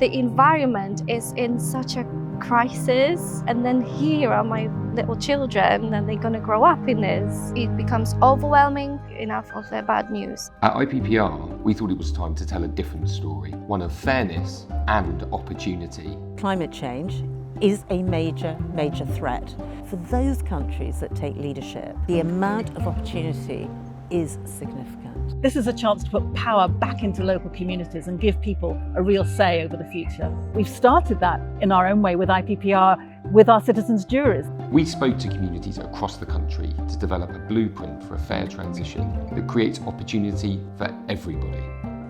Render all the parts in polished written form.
The environment is in such a crisis, and then here are my little children and they're going to grow up in this. It becomes overwhelming. Enough of their bad news. At IPPR, we thought it was time to tell a different story, one of fairness and opportunity. Climate change is a major threat. For those countries that take leadership, the amount of opportunity is significant. This is a chance to put power back into local communities and give people a real say over the future. We've started that in our own way with IPPR, with our citizens' juries. We spoke to communities across the country to develop a blueprint for a fair transition that creates opportunity for everybody.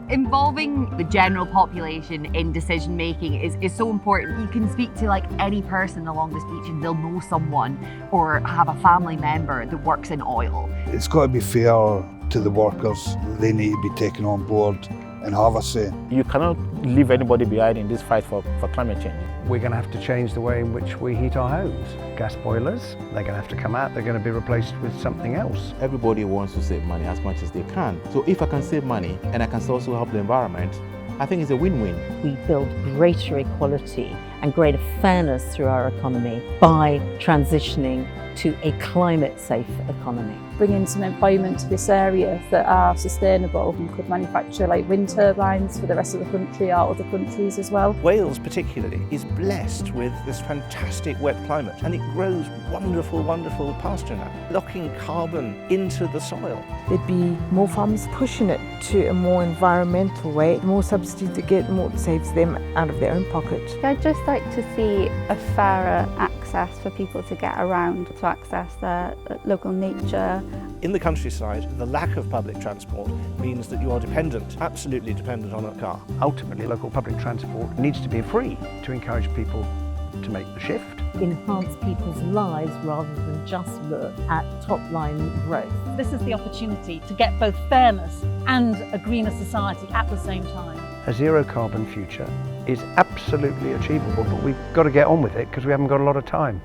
Involving the general population in decision making is so important. You can speak to any person along the beach and they'll know someone or have a family member that works in oil. It's got to be fair to the workers. They need to be taken on board and have a say. You cannot leave anybody behind in this fight for climate change. We're going to have to change the way in which we heat our homes. Gas boilers, they're going to have to come out, they're going to be replaced with something else. Everybody wants to save money as much as they can. So if I can save money and I can also help the environment, I think it's a win-win. We build greater equality and greater fairness through our economy by transitioning to a climate-safe economy. Bringing some employment to this area that are sustainable and could manufacture wind turbines for the rest of the country or other countries as well. Wales particularly is blessed with this fantastic wet climate and it grows wonderful pasture now, locking carbon into the soil. There'd be more farmers pushing it to a more environmental way. The more subsidies they get, the more it saves them out of their own pocket. I'd just like to see a fairer access for people to get around, to access their local nature. In the countryside, the lack of public transport means that you are absolutely dependent on a car. Ultimately, local public transport needs to be free to encourage people to make the shift. Enhance people's lives rather than just look at top-line growth. This is the opportunity to get both fairness and a greener society at the same time. A zero carbon future is absolutely achievable, but we've got to get on with it because we haven't got a lot of time.